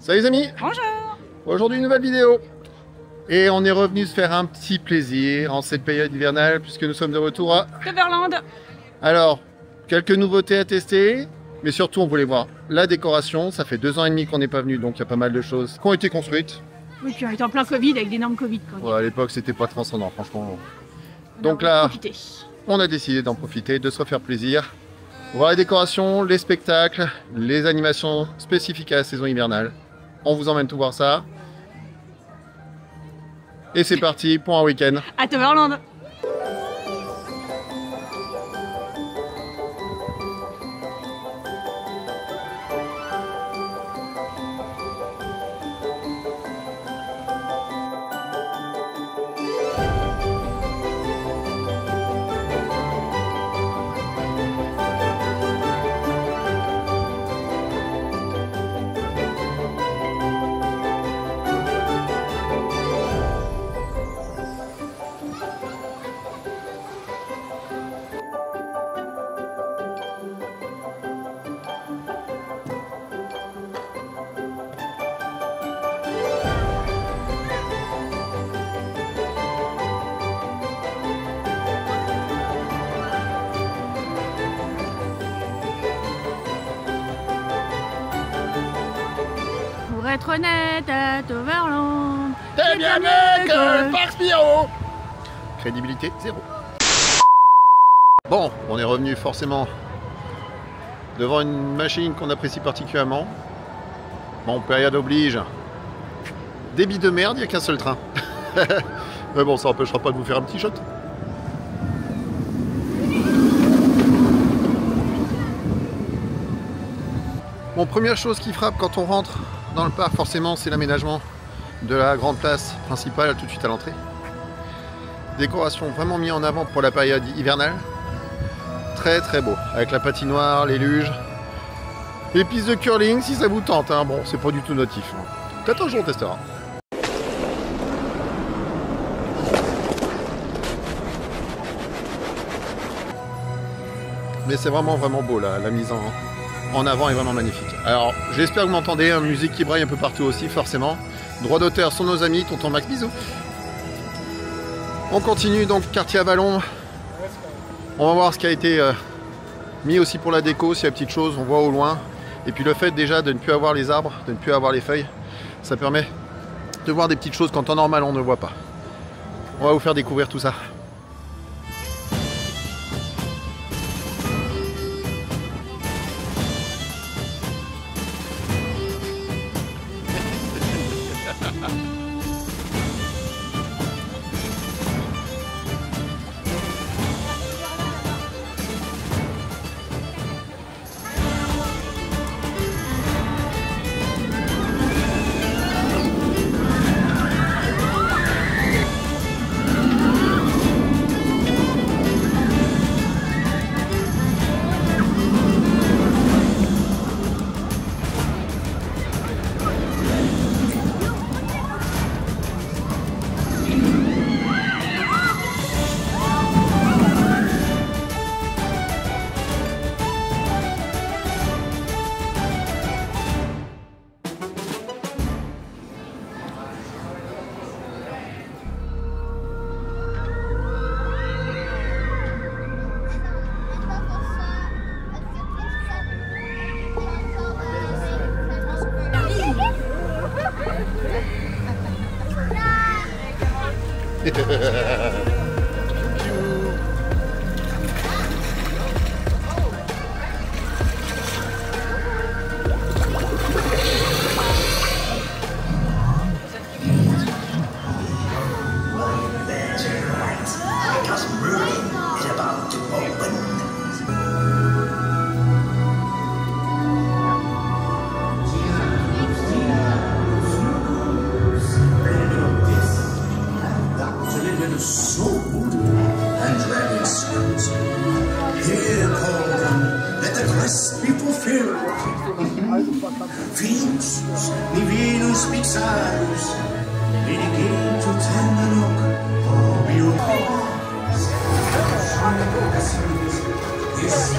Salut les amis. Bonjour. Aujourd'hui une nouvelle vidéo. Et on est revenu se faire un petit plaisir en cette période hivernale puisque nous sommes de retour à Toverland. Alors, quelques nouveautés à tester, mais surtout on voulait voir la décoration. Ça fait 2 ans et demi qu'on n'est pas venu, donc il y a pas mal de choses qui ont été construites. Oui, puis on était en plein Covid avec d'énormes Covid. Quand Ouais, à l'époque c'était pas transcendant franchement. Donc on a là, profité. on a décidé d'en profiter, de se refaire plaisir. Voir les décorations, les spectacles, les animations spécifiques à la saison hivernale. On vous emmène tout voir ça. Et c'est parti pour un week-end. À Toverland. Pour être honnête, à Toverland, T'es bien mieux que le Parc Spirou. Crédibilité, 0. Bon, on est revenu forcément devant une machine qu'on apprécie particulièrement. Bon, période oblige. Débit de merde, il n'y a qu'un seul train. Mais bon, ça n'empêchera pas de vous faire un petit shot. Bon, première chose qui frappe quand on rentre dans le parc, forcément, c'est l'aménagement de la grande place principale tout de suite à l'entrée. Décoration vraiment mis en avant pour la période hivernale. Très très beau, avec la patinoire, les luges, les pistes de curling si ça vous tente. Hein. Bon, c'est pas du tout notif. Hein. Peut-être un jour on testera. Mais c'est vraiment beau là, la mise en avant est vraiment magnifique. Alors j'espère que vous m'entendez, hein, musique qui braille un peu partout aussi forcément. Droits d'auteur sont nos amis, tonton Max, bisous. On continue donc quartier Avalon. On va voir ce qui a été mis aussi pour la déco, s'il y a petites choses, on voit au loin. Et puis le fait déjà de ne plus avoir les arbres, de ne plus avoir les feuilles, ça permet de voir des petites choses qu'en temps normal on ne voit pas. On va vous faire découvrir tout ça. Venus, ni Venus Pixarus, dedicato Tenanoc, Obio. Yes,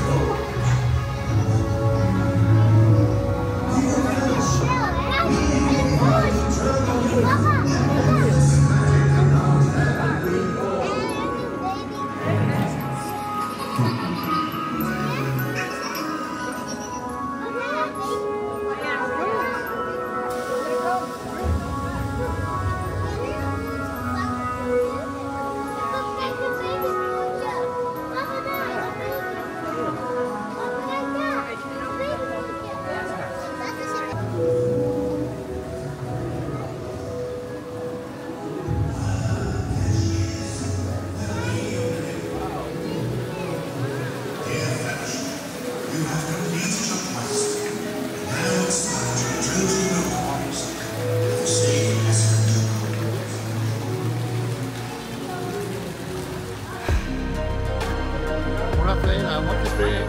On l'a fait là, moi qui fais.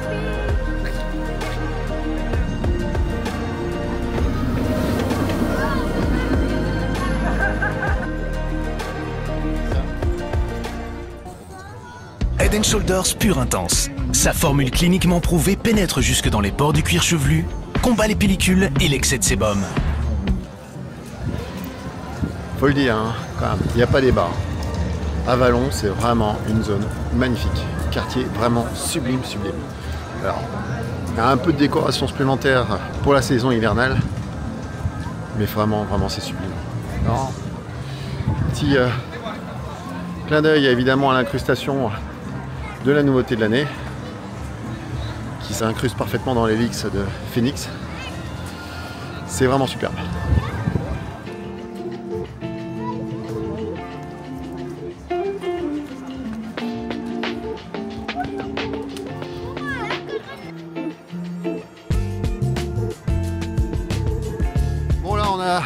Head & Shoulders pur intense. Sa formule cliniquement prouvée pénètre jusque dans les pores du cuir chevelu, combat les pellicules et l'excès de sébum. Faut le dire, hein, quand même, il n'y a pas débat. Avalon, c'est vraiment une zone magnifique. Quartier vraiment sublime, sublime. Alors, il y a un peu de décoration supplémentaire pour la saison hivernale, mais vraiment, vraiment, c'est sublime. Alors, petit clin d'œil évidemment à l'incrustation de la nouveauté de l'année, qui s'incruste parfaitement dans l'hélix de Phoenix. C'est vraiment superbe. Bon là on a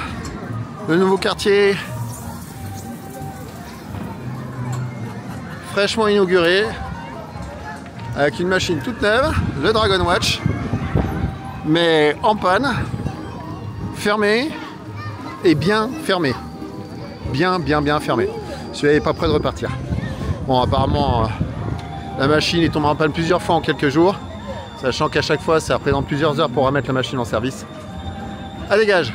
le nouveau quartier fraîchement inauguré avec une machine toute neuve, le Dragon Watch, mais en panne, fermé et bien fermé. Bien fermé. Celui-là n'est pas prêt de repartir. Bon, apparemment, la machine est tombée en panne plusieurs fois en quelques jours, sachant qu'à chaque fois, ça représente plusieurs heures pour remettre la machine en service. À dégage!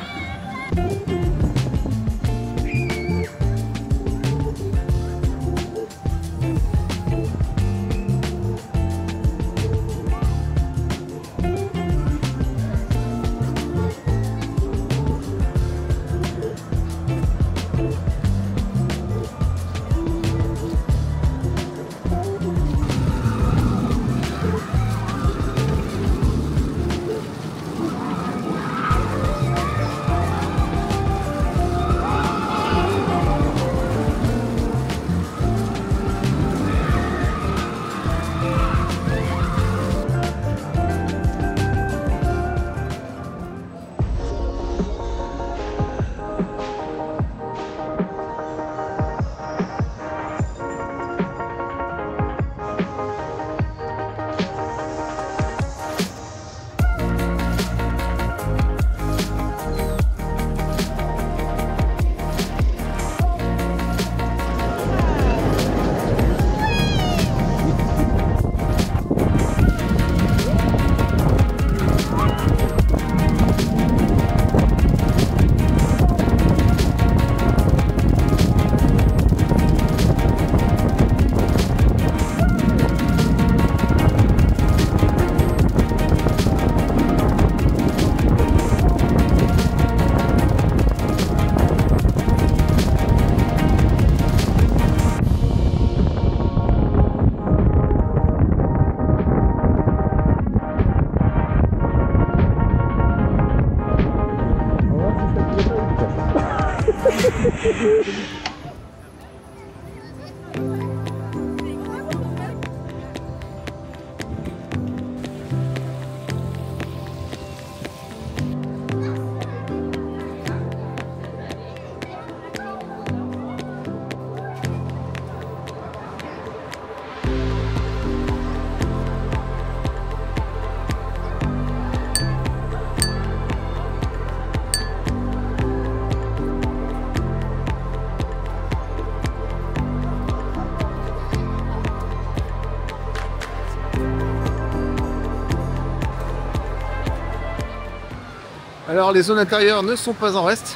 Alors les zones intérieures ne sont pas en reste,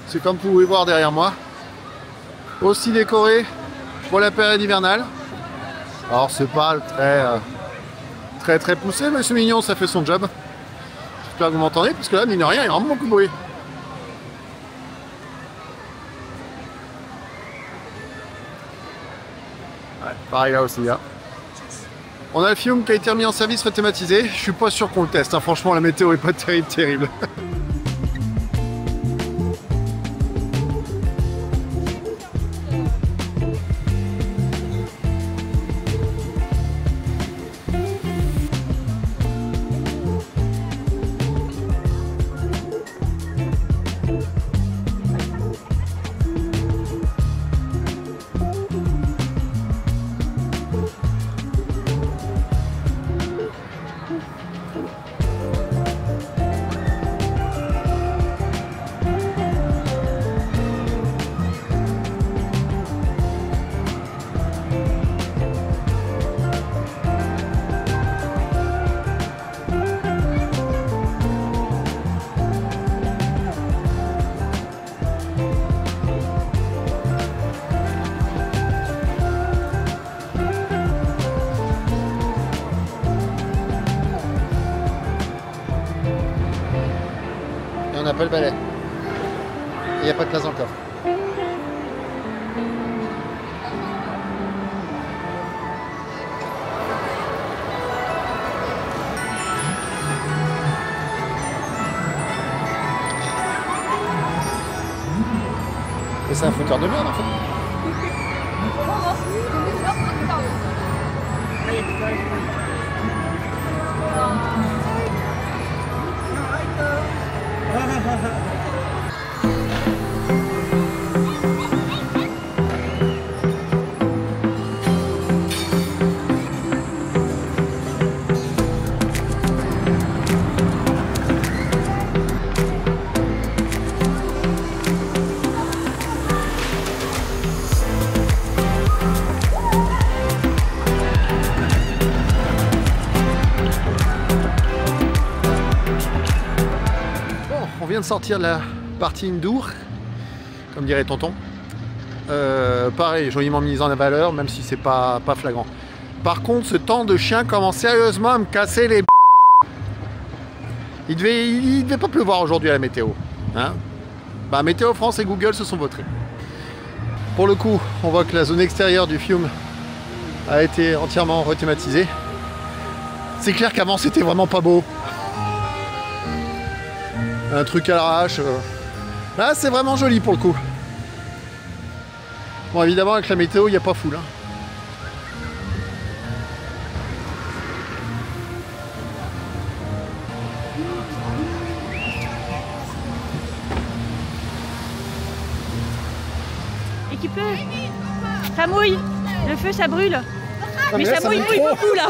c'est comme vous pouvez voir derrière moi, aussi décoré pour la période hivernale. Alors c'est pas très poussé, mais c'est mignon, ça fait son job. J'espère que vous m'entendez, parce que là, mine de rien, il y a vraiment beaucoup de bruit. Ouais, pareil là aussi. Hein. On a le Fiume qui a été remis en service rethématisé. Je suis pas sûr qu'on le teste, hein. Franchement la météo est pas terrible. n'a pas le balai. Il n'y a pas de place dans le coffre. Et c'est un fouteur de merde en fait. On vient de sortir de la partie indoor, comme dirait tonton. Pareil, joliment mis en valeur, même si c'est pas flagrant. Par contre, ce temps de chien commence sérieusement à me casser les b****. Il devait pas pleuvoir aujourd'hui à la météo. Hein, bah, Météo France et Google se sont vautrés. Pour le coup, on voit que la zone extérieure du Fiume a été entièrement rethématisée. C'est clair qu'avant c'était vraiment pas beau. Un truc à l'arrache. Là, c'est vraiment joli pour le coup. Bon, évidemment, avec la météo, il n'y a pas foule. Hein. Et tu peux. Ça mouille. Le feu, ça brûle. Mais ça mouille beaucoup là.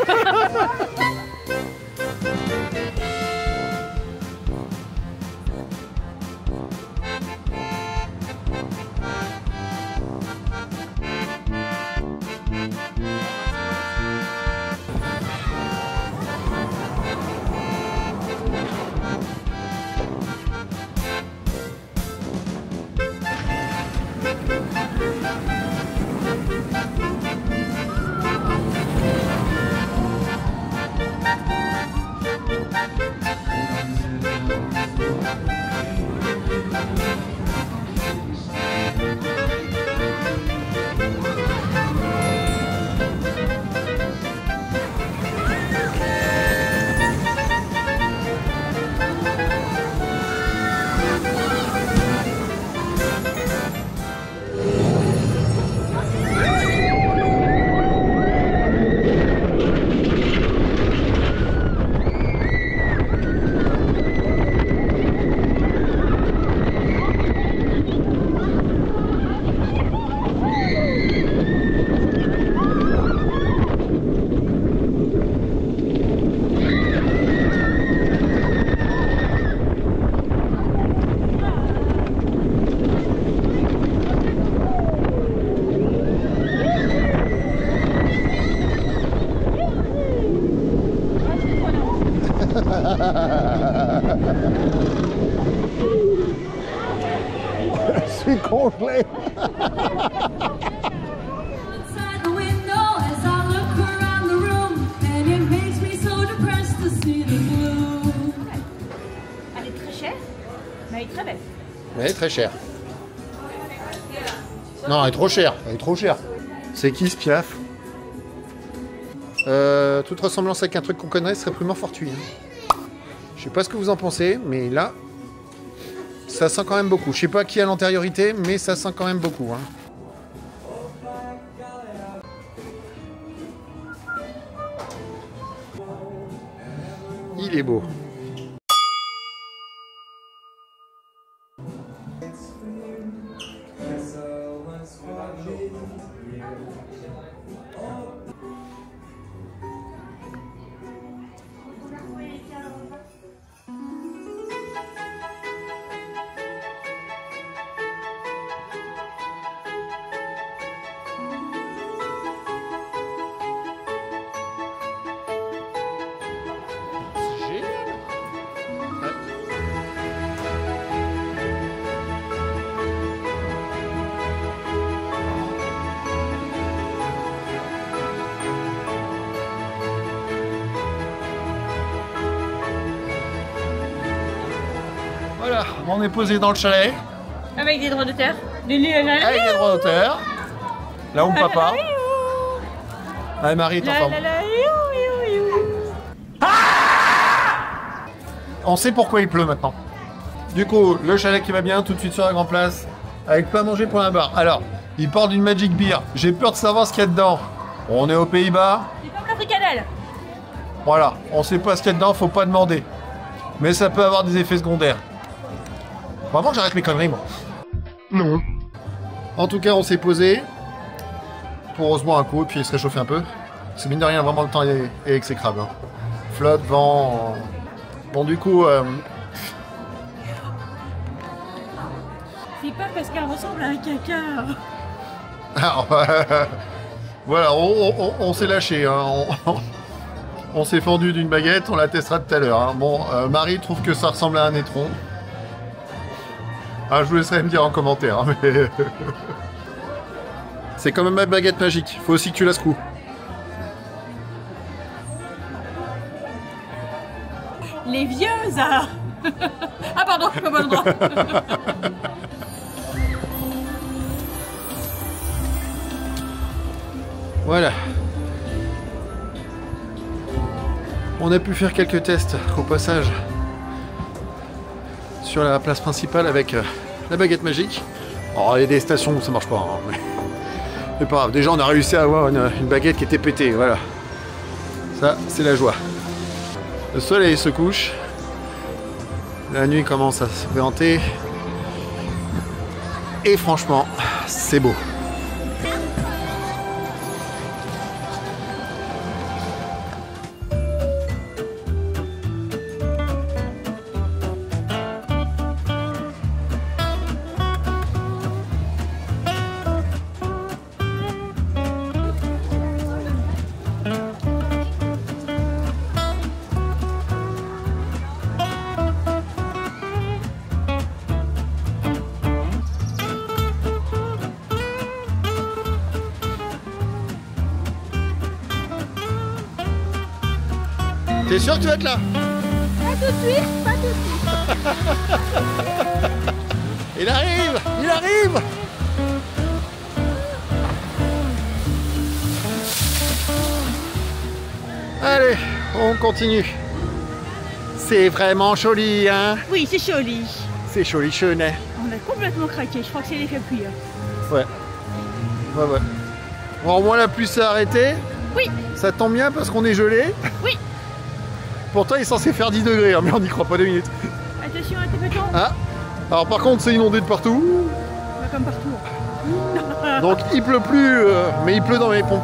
Je suis congelé. Outside the window as I look around the room, and it makes me so depressed to see the blue. Elle est très chère, mais elle est très belle. Mais elle est très chère. Non, elle est trop chère. Elle est trop chère. C'est qui ce Piaf? Toute ressemblance avec un truc qu'on connaît serait prudemment fortuit. Hein. Je sais pas ce que vous en pensez, mais là, ça sent quand même beaucoup. Je sais pas qui a l'antériorité, mais ça sent quand même beaucoup. Hein. Il est beau. Voilà, on est posé dans le chalet, Avec des droits d'auteur. avec des droits d'auteur. Là où papa. Allez Marie, t'en forme. On sait pourquoi il pleut maintenant. Du coup, le chalet qui va bien, tout de suite sur la grande place, avec plein à manger pour un bar. Alors, il porte une Magic Beer. J'ai peur de savoir ce qu'il y a dedans. On est aux Pays-Bas. C'est comme l'Africanel. Voilà, on sait pas ce qu'il y a dedans, faut pas demander. Mais ça peut avoir des effets secondaires. Vraiment que j'arrête mes conneries, moi. Non. En tout cas, on s'est posé pour se boire un coup et puis se réchauffer un peu. C'est mine de rien, vraiment le temps est exécrable. Hein. Flotte, vent. Bon, du coup, C'est pas parce qu'elle ressemble à un caca. alors, voilà, on s'est lâché. Hein. On s'est fendu d'une baguette, on la testera tout à l'heure. Hein. Bon, Marie trouve que ça ressemble à un étron. Ah, je vous laisserai me dire en commentaire. Hein, mais... C'est quand même ma baguette magique. Faut aussi que tu la secoues. Les vieux, ça. Ah pardon, j'ai pas le droit. Voilà. On a pu faire quelques tests au passage sur la place principale avec la baguette magique. Alors il y a des stations où ça marche pas, hein, mais c'est pas grave. Déjà on a réussi à avoir une baguette qui était pétée, voilà. Ça c'est la joie. Le soleil se couche. La nuit commence à se présenter. Et franchement, c'est beau. T'es sûr que tu vas être là? Pas tout de suite, pas tout de suite. Il arrive! Il arrive! Allez, on continue. C'est vraiment joli, hein? Oui, c'est joli. C'est joli, chenet. On a complètement craqué, je crois que c'est l'effet pluie. Ouais. Ouais, ouais. Bon, au moins la pluie s'est arrêtée. Oui. Ça tombe bien parce qu'on est gelé. Oui. Pourtant, il est censé faire 10 degrés, hein, mais on n'y croit pas 2 minutes. Attention à tes pétons. Ah. Alors par contre, c'est inondé de partout. Bah, comme partout. Donc il pleut plus, mais il pleut dans les pompes.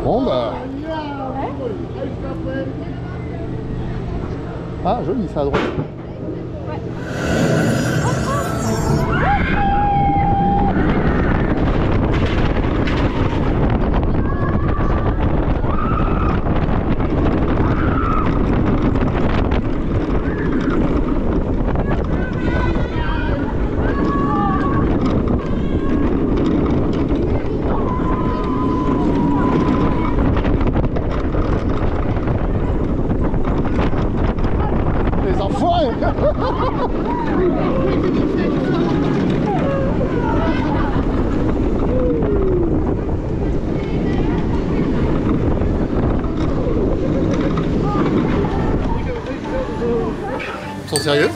Bon bah... Ah joli ça à droite. Les enfoirés. Ils sont sérieux?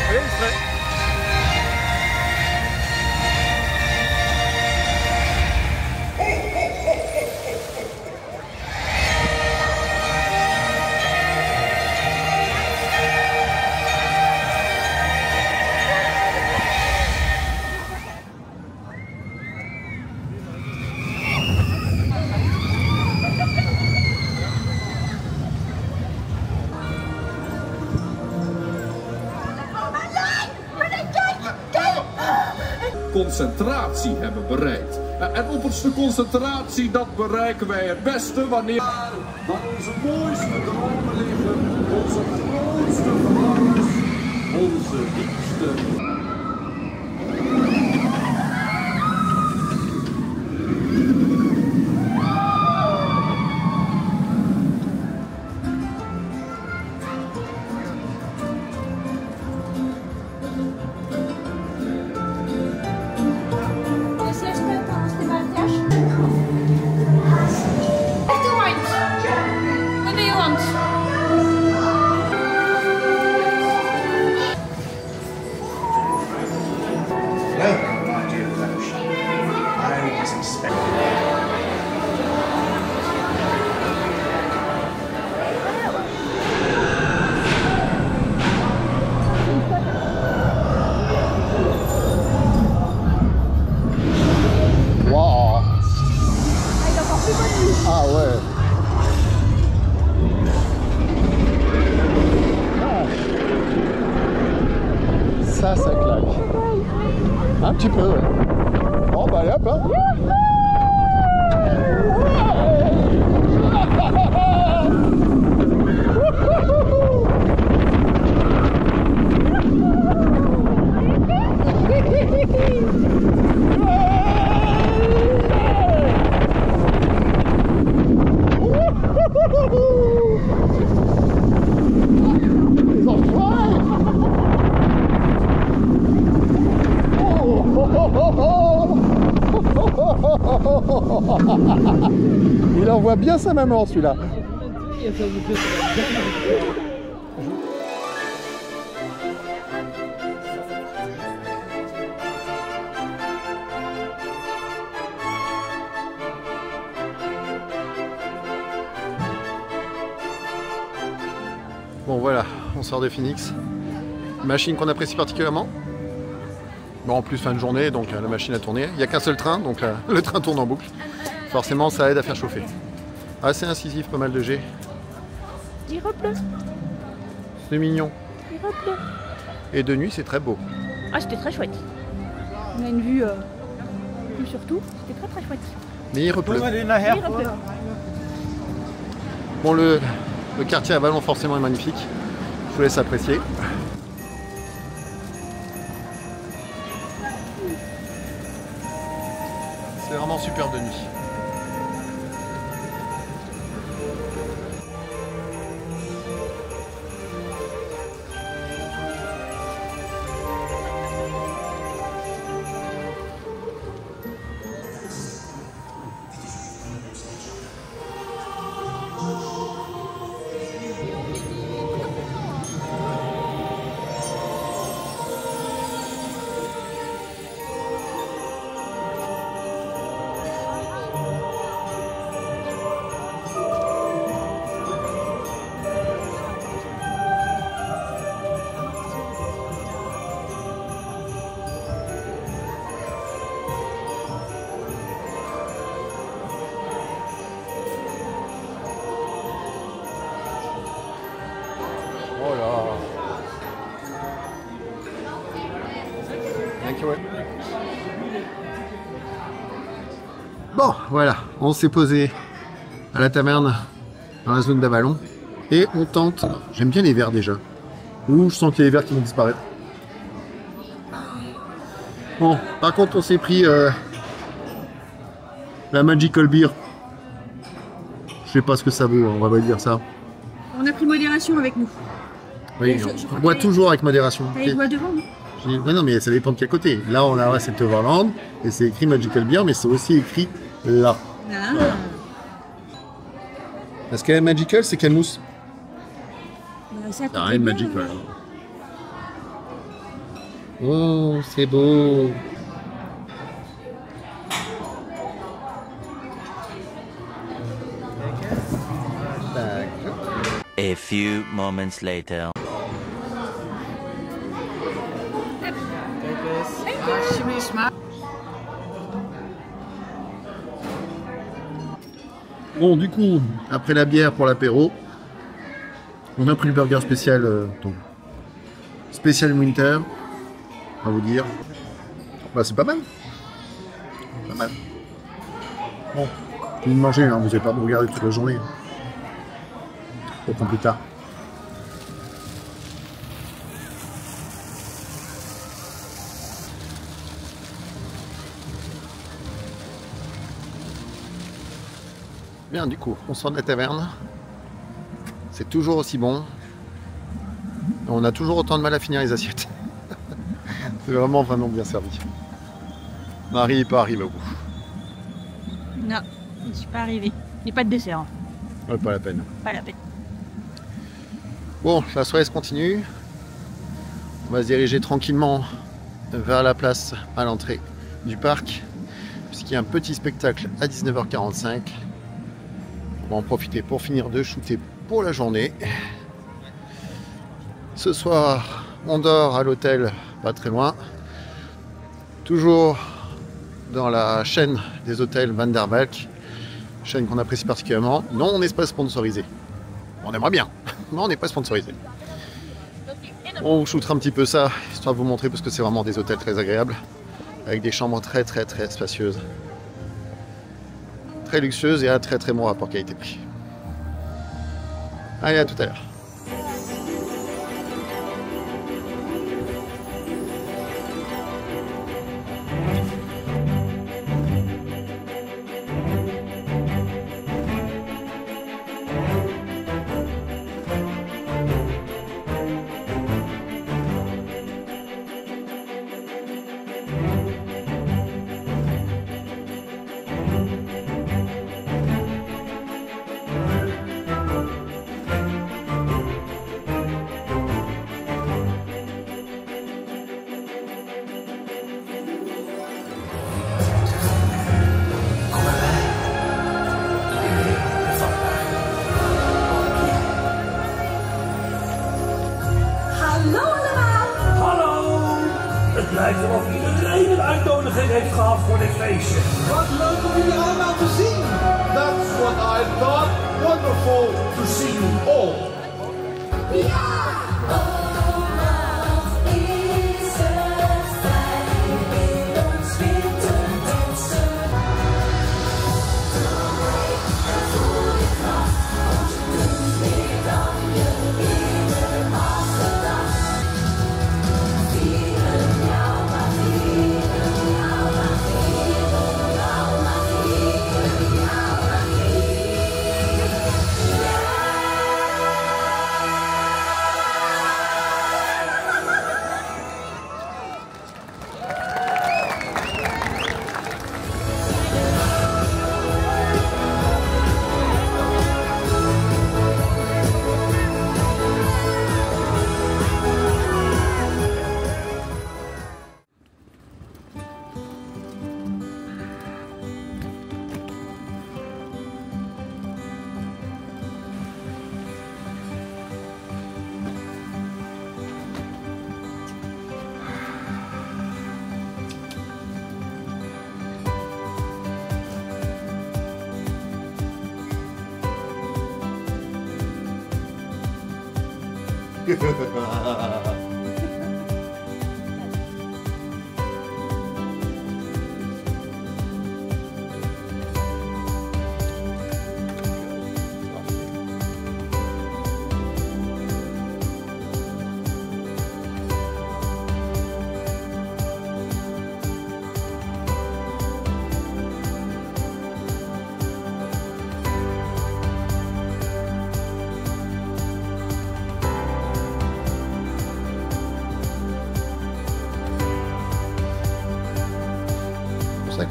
Allez, c'est prêt. concentratie hebben bereikt. En opperste concentratie, dat bereiken wij het beste wanneer waar onze mooiste dromen liggen, onze grootste verlangens, onze diepste. Ah ouais. Ça claque. Un petit peu, ouais. Bon bah allez hop, hein. Les enfoirés. Il envoie bien sa maman celui-là. Bon voilà, on sort de Phoenix. Machine qu'on apprécie particulièrement. Bon, en plus fin de journée, donc la machine a tourné. Il n'y a qu'un seul train, donc le train tourne en boucle. Forcément, ça aide à faire chauffer. Assez incisif, pas mal de G. Il repleut. C'est mignon. Il repleut. Et de nuit, c'est très beau. Ah, c'était très chouette. On a une vue plus sur tout. C'était très très chouette. Mais il repleut. Il repleut. Bon, le quartier à Vallon, forcément, est magnifique. Je vous laisse apprécier. C'est vraiment super de nuit. Oh là. Thank you. Bon, voilà, on s'est posé à la taverne dans la zone d'Avalon et on tente. J'aime bien les verres déjà. Ouh, je sens qu'il y a les verres qui vont disparaître. Bon, par contre, on s'est pris la Magical Beer. Je sais pas ce que ça vaut, on va pas dire ça. On a pris modération avec nous. Oui, on boit toujours avec modération. T'as les doigts devant, non? Non, non, mais ça dépend de quel côté. Là, on a cette Overland et c'est écrit Magical Beer, mais c'est aussi écrit là. Ah. Parce que Magical, c'est quelle mousse? Ça Ah, rien de Magical. Oh, c'est beau. A few moments later. Bon, du coup, après la bière pour l'apéro, on a pris le burger spécial, donc, spécial winter, on va vous dire. Bah c'est pas mal. Pas mal. Bon, fini de manger, hein. Vous n'allez pas me regarder toute la journée. Autant plus tard. Bien, du coup, on sort de la taverne. C'est toujours aussi bon. On a toujours autant de mal à finir les assiettes. C'est vraiment bien servi. Marie n'est pas arrivée au bout. Non, je ne suis pas arrivée. Il n'y a pas de dessert. Hein. Ouais, pas la peine. Pas la peine. Bon, la soirée se continue. On va se diriger tranquillement vers la place à l'entrée du parc, puisqu'il y a un petit spectacle à 19h45. On va en profiter pour finir de shooter pour la journée. Ce soir, on dort à l'hôtel, pas très loin. Toujours dans la chaîne des hôtels Van der Valk, chaîne qu'on apprécie particulièrement. Non, on n'est pas sponsorisé. On aimerait bien, mais on n'est pas sponsorisé. On vous shootera un petit peu ça, histoire de vous montrer, parce que c'est vraiment des hôtels très agréables, avec des chambres très spacieuses, très luxueuses et un très bon rapport qualité-prix. Allez, à tout à l'heure. Het lijkt erop iedereen een uitnodiging heeft gehad voor dit feestje. Wat leuk om jullie allemaal te zien. That's what I thought. Wonderful to see you all.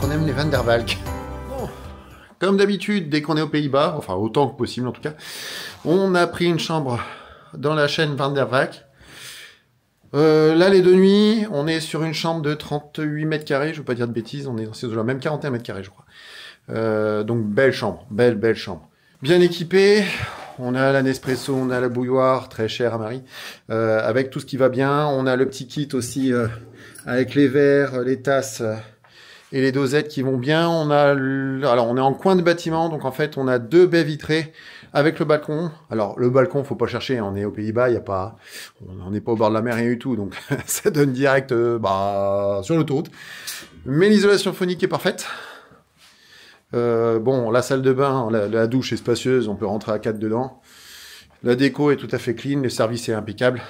Qu'on aime les Van der Valk. Bon. Comme d'habitude, dès qu'on est aux Pays-Bas, enfin autant que possible en tout cas, on a pris une chambre dans la chaîne Van der Valk. Là, les 2 nuits, on est sur une chambre de 38 mètres carrés, je veux pas dire de bêtises, on est dans ces eaux-là, même 41 mètres carrés, je crois. Donc, belle chambre, belle chambre. Bien équipée, on a la Nespresso, on a la bouilloire, très chère à Marie, avec tout ce qui va bien. On a le petit kit aussi, avec les verres, les tasses, et les dosettes qui vont bien. On a, alors on est en coin de bâtiment, donc en fait on a 2 baies vitrées avec le balcon. Alors, le balcon, faut pas chercher, on est aux Pays-Bas, il y a pas, on n'est pas au bord de la mer, rien du tout, donc ça donne direct sur l'autoroute. Mais l'isolation phonique est parfaite. Bon, la salle de bain, la douche est spacieuse, on peut rentrer à 4 dedans. La déco est tout à fait clean, le service est impeccable.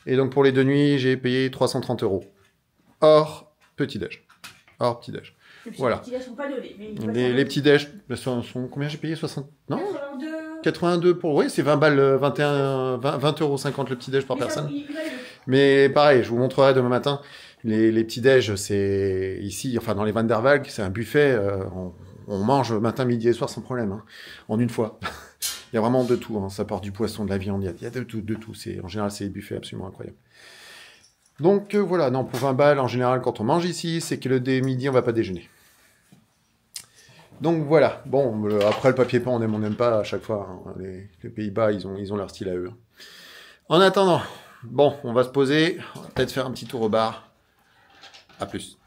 Et donc pour les 2 nuits, j'ai payé 330 €. Hors petit-déj. Hors petit-déj. Voilà. Les petits-déj sont pas donnés. Les petits-déj sont combien j'ai payé 60 non 82 pour... Oui, c'est 20 balles, 20 € le petit-déj par personne. Mais pareil, je vous montrerai demain matin. Les petits-déj, c'est ici, enfin dans les Van der Valk, c'est un buffet. On mange matin, midi et soir sans problème, hein, en une fois. Il y a vraiment de tout, hein. Ça part du poisson, de la viande, il y a de tout. En général, c'est des buffets absolument incroyables. Donc voilà, non, pour 20 balles, en général, quand on mange ici, c'est que le midi, on va pas déjeuner. Donc voilà, bon, après le papier peint, on n'aime pas à chaque fois. Hein. Les Pays-Bas, ils ont leur style à eux. En attendant, bon, on va se poser, on va peut-être faire un petit tour au bar. À plus.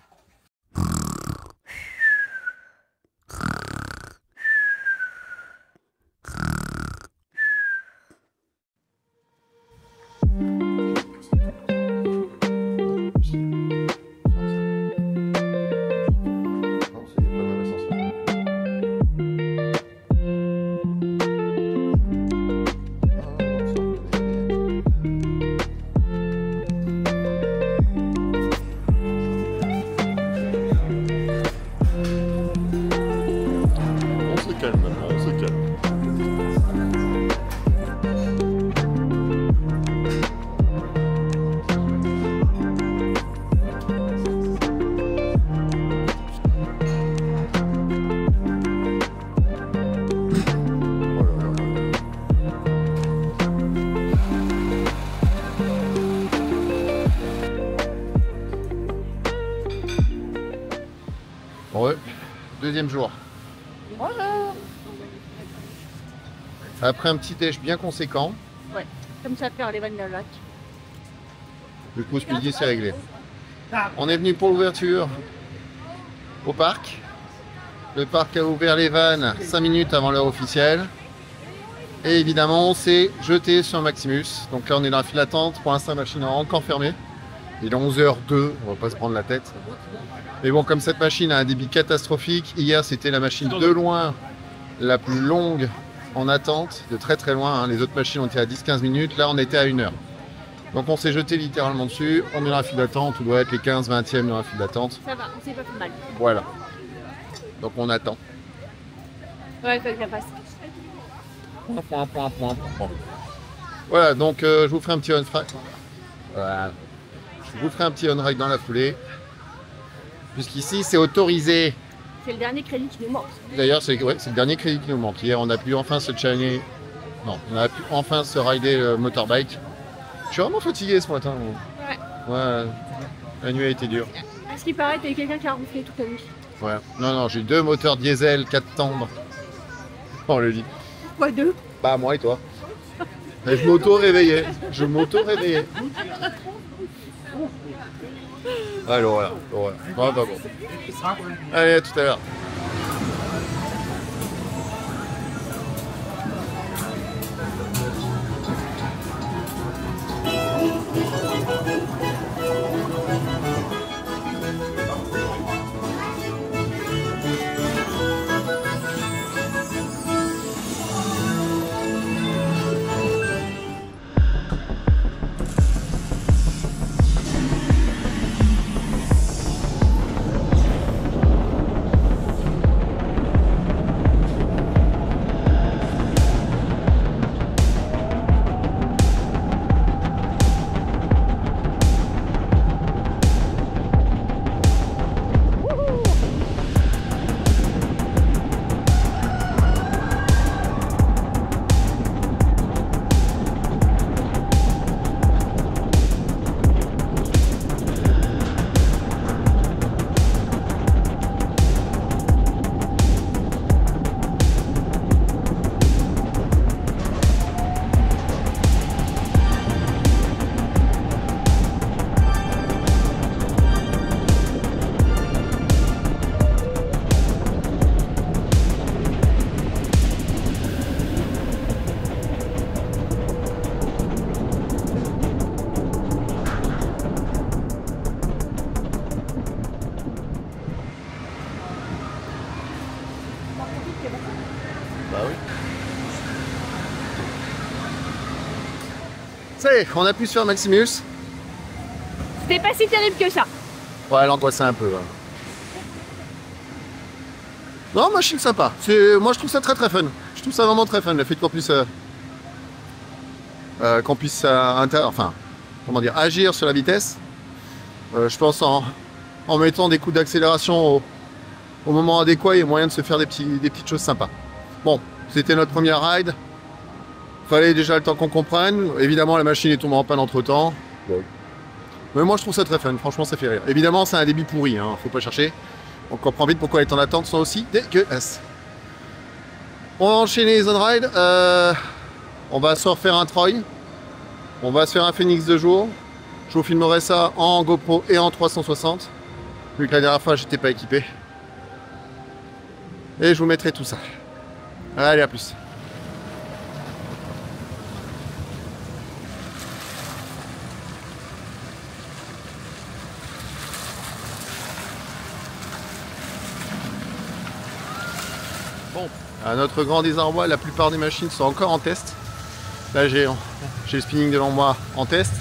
Ouais, deuxième jour. Bonjour. Après un petit déj bien conséquent. Ouais, comme ça faire les Van der Valk. Le coup ce midi c'est réglé. On est venu pour l'ouverture au parc. Le parc a ouvert les vannes 5 minutes avant l'heure officielle. Et évidemment on s'est jeté sur Maximus. Donc là on est dans la file d'attente. Pour l'instant la machine est encore fermée. Il est 11h02, on va pas se prendre la tête. Mais bon, comme cette machine a un débit catastrophique, hier c'était la machine de loin la plus longue en attente, de très très loin. Hein. Les autres machines ont été à 10-15 minutes, là on était à 1 heure. Donc on s'est jeté littéralement dessus, on est dans la file d'attente, on doit être les 15-20e dans la file d'attente. Ça va, on s'est pas fait mal. Voilà. Donc on attend. Ouais, faut que ça passe. Voilà, donc je vous ferai un petit on-ride. Voilà. Je vous ferai un petit on-ride dans la foulée. Puisqu'ici c'est autorisé. C'est le dernier crédit qui nous manque. D'ailleurs, c'est le dernier crédit qui nous manque. Hier, on a pu enfin se challenger. Non, on a pu enfin se rider le motorbike. Je suis vraiment fatigué ce matin. Ouais. La nuit a été dure. À ce qui paraît, t'as eu quelqu'un qui a ronflé toute la nuit. Ouais. Non, j'ai 2 moteurs diesel, 4 tendres. On le dit. Pourquoi 2? Bah, moi et toi. Et je m'auto-réveillais. Alors voilà. Bon. Allez, à tout à l'heure. Ça y est, on a pu se faire Maximus. C'était pas si terrible que ça. Ouais, elle angoissait un peu. Ouais. Non, machine sympa. Moi, je trouve ça très très fun. Je trouve ça vraiment très fun, le fait qu'on puisse, enfin, comment dire, agir sur la vitesse. Je pense en mettant des coups d'accélération au moment adéquat, il y a moyen de se faire des petites choses sympas. Bon, c'était notre première ride. Fallait déjà le temps qu'on comprenne. Évidemment, la machine est tombée en panne entre temps. Bon. Mais moi, je trouve ça très fun. Franchement, ça fait rire. Évidemment, c'est un débit pourri. Hein. Faut pas chercher. On comprend vite pourquoi les temps d'attente sont aussi dégueulasses. On va enchaîner les zones ride. On va se refaire un Troy. On va se faire un Phoenix de jour. Je vous filmerai ça en GoPro et en 360. Vu que la dernière fois, j'étais pas équipé. Et je vous mettrai tout ça. Allez, à plus. Bon, à notre grand désarroi, la plupart des machines sont encore en test. Là, j'ai le spinning devant moi en test.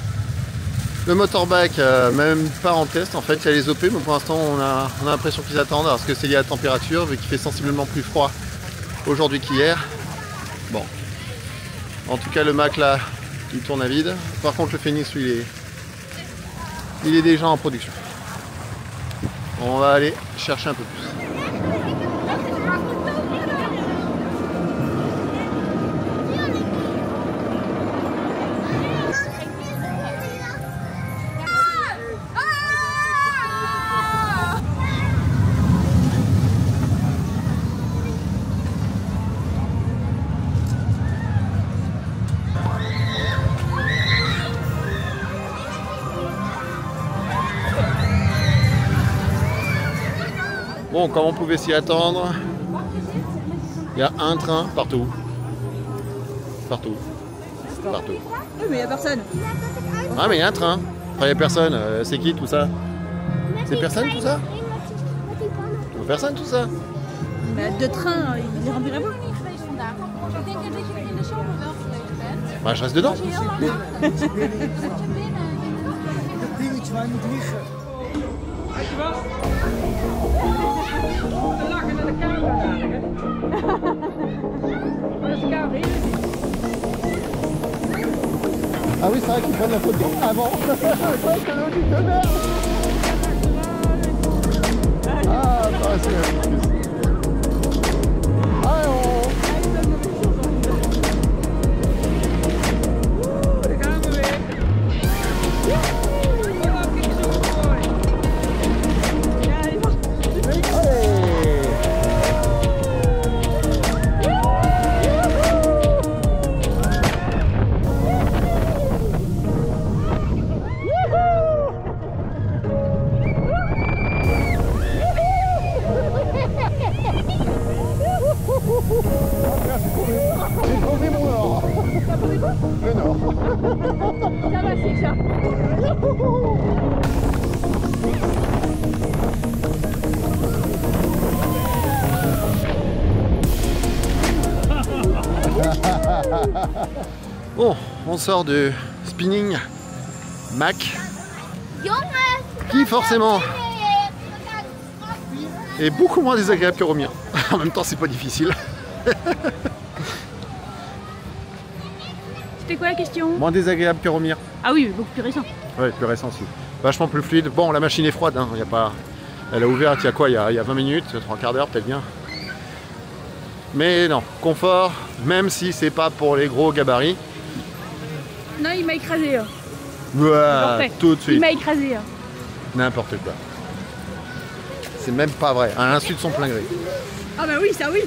Le motorbike, même pas en test. En fait, il y a les OP, mais pour l'instant, on a l'impression qu'ils attendent parce que c'est lié à la température, vu qu'il fait sensiblement plus froid aujourd'hui qu'hier. Bon. En tout cas, le Mac, là, il tourne à vide. Par contre, le Phoenix, lui, il est déjà en production. On va aller chercher un peu plus. Bon, comme on pouvait s'y attendre, il y a un train partout. Partout. Partout. Oui, mais il n'y a personne. Ah, mais il y a un train. Enfin, il n'y a personne. C'est qui tout ça? C'est personne tout ça? C'est personne tout ça? Mais de train, il remplirait pas. Bah, je reste dedans. Ah oui, c'est vrai qu'ils prennent la photo avant. De merde. Ah, ça va, c'est le nord. Ça va, c'est ça. Bon, on sort de spinning Mac qui forcément est beaucoup moins désagréable que Romien. En même temps, c'est pas difficile. C'était quoi la question? Moins désagréable que Romien. Ah oui, beaucoup plus récent. Ouais, plus récent aussi. Vachement plus fluide. Bon, la machine est froide, hein. Y a pas... Elle a ouvert il y a quoi? Il y a 20 minutes, 3 quarts d'heure peut-être bien. Mais non, confort, même si c'est pas pour les gros gabarits. Non, il m'a écrasé. Ouais, tout de suite. Il m'a écrasé. N'importe quoi. C'est même pas vrai. À l'insu de son plein gré. Ah bah oui, ça oui.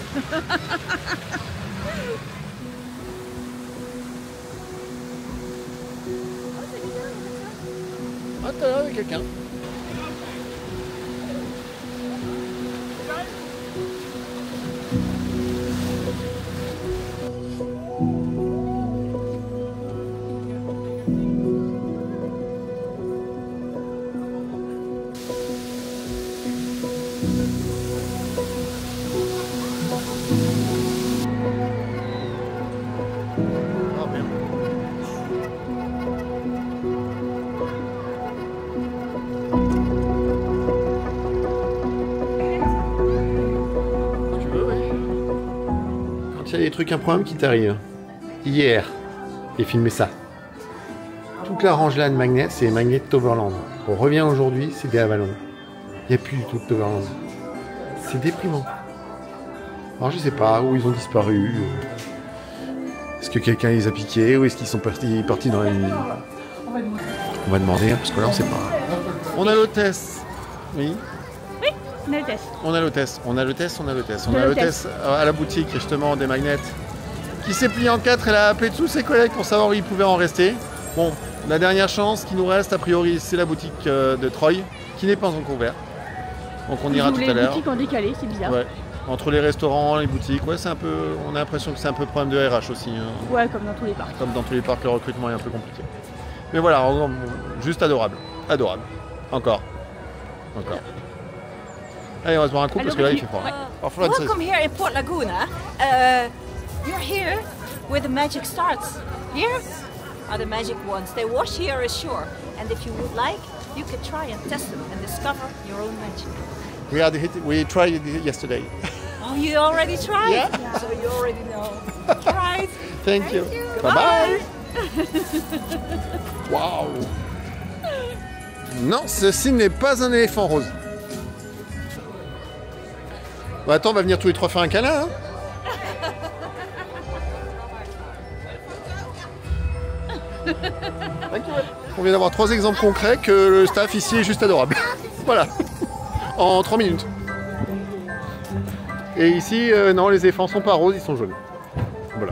Ah, t'as l'air avec quelqu'un. Ah, merde. des trucs improbables qui t'arrivent. Hier, j'ai filmé ça. Toute la rangelade de magnets, c'est les magnets de Toverland. On revient aujourd'hui, c'est des Avalon. Il n'y a plus du tout de Toverland. C'est déprimant. Alors je sais pas où ils ont disparu. Est-ce que quelqu'un les a piqués ou est-ce qu'ils sont partis dans la nuit? On va demander, parce que là on sait pas. On a l'hôtesse. Oui. Oui, on a l'hôtesse. On a l'hôtesse. On a l'hôtesse. On a l'hôtesse. On a l'hôtesse à la boutique justement des magnets. Qui s'est pliée en 4, elle a appelé tous ses collègues pour savoir où il pouvait en rester. Bon, la dernière chance qui nous reste a priori c'est la boutique de Troy qui n'est pas encore ouverte. Donc on ira tout à l'heure. Les boutiques ont décalé, c'est bizarre. Ouais. Entre les restaurants, les boutiques, ouais, c'est un peu. On a l'impression que c'est un peu problème de RH aussi. Hein. Ouais, comme dans tous les parcs. Comme dans tous les parcs, le recrutement est un peu compliqué. Mais voilà, juste adorable. Adorable. Encore. Encore. Allez, on va se boire un coup parce que là il fait froid. Welcome here in Port Laguna. You're here where the magic starts. Here are the magic ones. They wash here ashore. And if you would like, you can try and test them and discover your own magic. We tried it yesterday. Oh, you already tried? Yeah. So you already know. Right. Thank you. Bye bye. Waouh. Non, ceci n'est pas un éléphant rose. Bon, attends, on va venir tous les trois faire un câlin. Hein. On vient d'avoir 3 exemples concrets que le staff ici est juste adorable. Voilà. En 3 minutes. Et ici, non, les éléphants sont pas roses, ils sont jaunes. Voilà.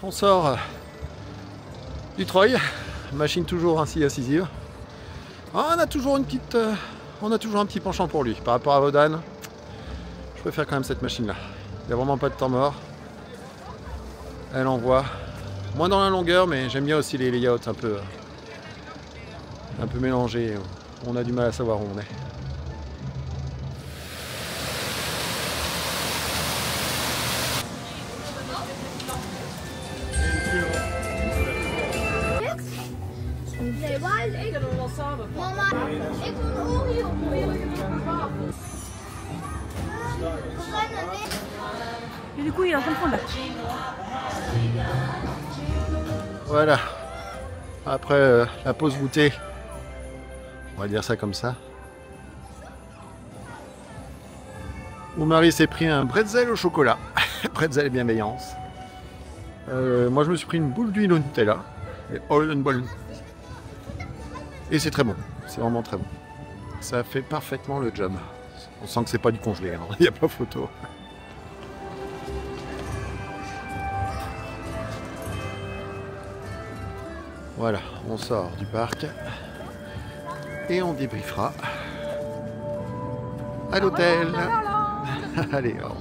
On sort du Troy, machine toujours ainsi incisive. Ah, on a toujours une petite, on a toujours un petit penchant pour lui. Par rapport à Wodan, je préfère quand même cette machine-là. Il n'y a vraiment pas de temps mort. Elle envoie moins dans la longueur, mais j'aime bien aussi les layouts un peu mélangés. On a du mal à savoir où on est. Nee, waar is ik? Kunnen we wel samen. Mama, ik wil een Oreo. Et du coup, il est en train de prendre là. Voilà. Après la pause goûter, on va dire ça comme ça. Mon mari s'est pris un bretzel au chocolat. Bretzel et bienveillance. Moi, je me suis pris une boule d'huile au Nutella. Et all in one. Et c'est très bon. C'est vraiment très bon. Ça fait parfaitement le job. On sent que c'est pas du congelé. Hein. Il n'y a pas photo. Voilà, on sort du parc. Et on débriefera à l'hôtel. Allez, au revoir.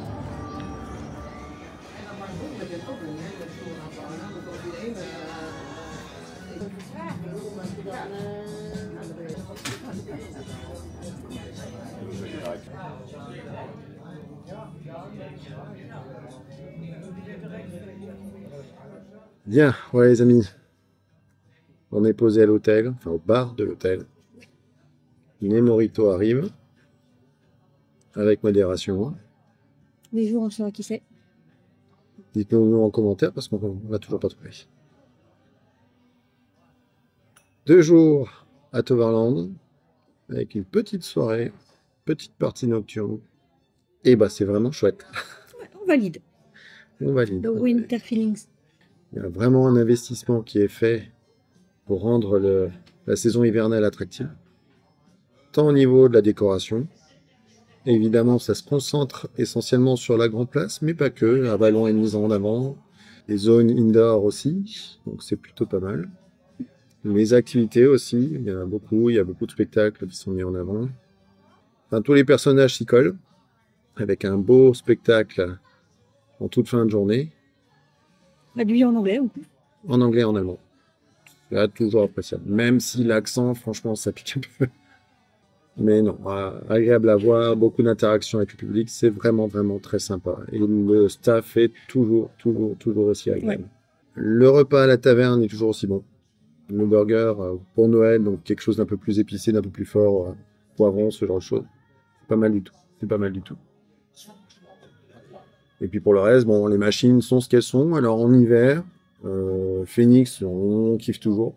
Bien, voilà les amis. On est posé à l'hôtel, enfin au bar de l'hôtel. Les mojitos arrivent. Avec modération. Les jours, on saura qui c'est. Dites-nous en commentaire parce qu'on l'a toujours pas trouvé. 2 jours à Toverland avec une petite soirée, petite partie nocturne. Et bah c'est vraiment chouette. Ouais, on valide. On valide. Le Winter Feelings. Il y a vraiment un investissement qui est fait pour rendre la saison hivernale attractive. Tant au niveau de la décoration. Évidemment, ça se concentre essentiellement sur la grande place, mais pas que. La ballon est mise en avant. Les zones indoor aussi. Donc c'est plutôt pas mal. Les activités aussi. Il y en a beaucoup. Il y a beaucoup de spectacles qui sont mis en avant. Enfin, tous les personnages s'y collent. Avec un beau spectacle en toute fin de journée. Traduit en anglais ou plus. En anglais et en allemand. C'est toujours appréciable. Même si l'accent, franchement, ça pique un peu. Mais non, agréable à voir, beaucoup d'interactions avec le public, c'est vraiment, vraiment très sympa. Et le staff est toujours aussi agréable. Ouais. Le repas à la taverne est toujours aussi bon. Le burger pour Noël, donc quelque chose d'un peu plus épicé, d'un peu plus fort, poivron, ce genre de choses. C'est pas mal du tout. C'est pas mal du tout. Et puis pour le reste, bon, les machines sont ce qu'elles sont. Alors en hiver, Phoenix, on kiffe toujours.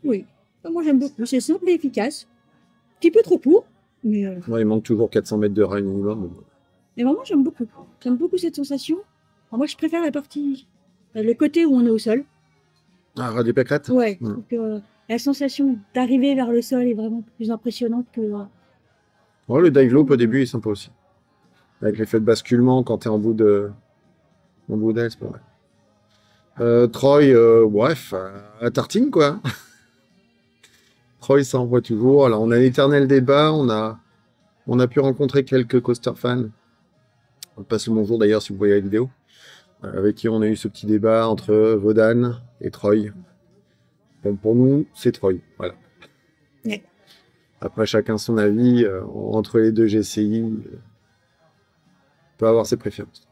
Oui, moi j'aime beaucoup. C'est simple et efficace. Un petit peu trop court, mais... Ouais, il manque toujours 400 mètres de rail minimum. Mais vraiment, j'aime beaucoup. J'aime beaucoup cette sensation. Alors moi, je préfère la partie... le côté où on est au sol. Ah, ras des pâquerettes. Ouais. Donc, la sensation d'arriver vers le sol est vraiment plus impressionnante que... Ouais, le dive loop au début est sympa aussi. Avec l'effet de basculement quand t'es en bout d'elle, c'est pas mal. Troy, bref, à tartine quoi. Troy s'envoie toujours. Alors, on a l'éternel débat. On a pu rencontrer quelques coaster fans. On passe le bonjour d'ailleurs si vous voyez la vidéo. Avec qui on a eu ce petit débat entre Wodan et Troy. Bon, pour nous, c'est Troy. Voilà. Ouais. Après, chacun son avis. Entre les deux GCI, peut avoir ses préférences.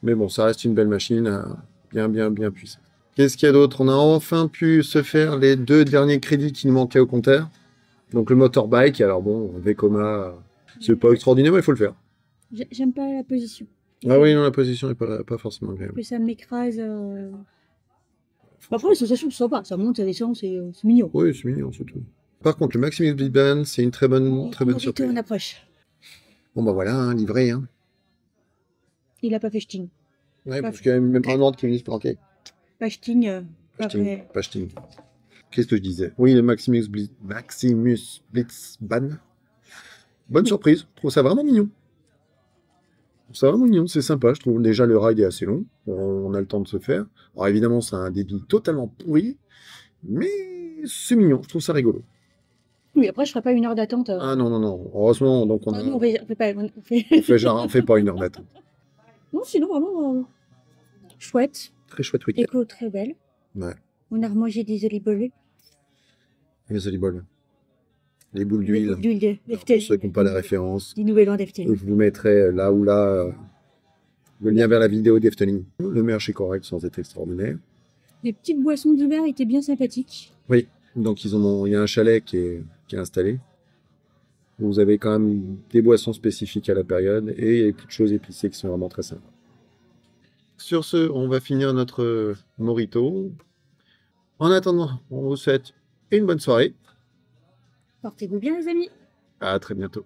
Mais bon, ça reste une belle machine. Bien puissante. Qu'est-ce qu'il y a d'autre? On a enfin pu se faire les 2 derniers crédits qui nous manquaient au compteur. Donc le motorbike, alors bon, Vekoma, c'est pas extraordinaire, mais il faut le faire. J'aime pas la position. Ah oui, non, la position n'est pas forcément agréable. Que ça m'écrase. Après, les sensations sont sympas. Ça monte, ça descend, c'est mignon. Oui, c'est mignon, c'est tout. Par contre, le Maximus Big Band, c'est une très bonne surprise. On approche. Bon bah voilà, hein, livré. Hein. Il a pas fait Sting. Ouais, parce qu'il y a même un ordre qui est venu se planquer. Pas Sting. Pas Sting. Qu'est-ce que je disais? Oui, le Maximus Blitz Ban. Bonne surprise. Je trouve ça vraiment mignon. C'est sympa. Je trouve déjà le ride est assez long. On a le temps de se faire. Alors évidemment, c'est un débit totalement pourri. Mais c'est mignon. Je trouve ça rigolo. Oui, après, je ferai pas 1 heure d'attente. Ah non. Heureusement, donc on a... Non, on fait pas... on fait pas 1 heure d'attente. Non, sinon, vraiment... chouette. Très chouette week-end. Écho très belle. Ouais. On a remangé des oliboles. Les oliboles. Les boules d'huile. Pour ceux qui n'ont pas la référence. Du Nouvel An d'Efteling. Je vous mettrai là ou là le lien vers la vidéo d'Efteling. Le merch est correct sans être extraordinaire. Les petites boissons d'hiver étaient bien sympathiques. Oui, donc il y a un chalet qui est installé. Vous avez quand même des boissons spécifiques à la période et des petites choses épicées qui sont vraiment très sympas. Sur ce, on va finir notre mojito. En attendant, on vous souhaite une bonne soirée. Portez-vous bien, les amis. À très bientôt.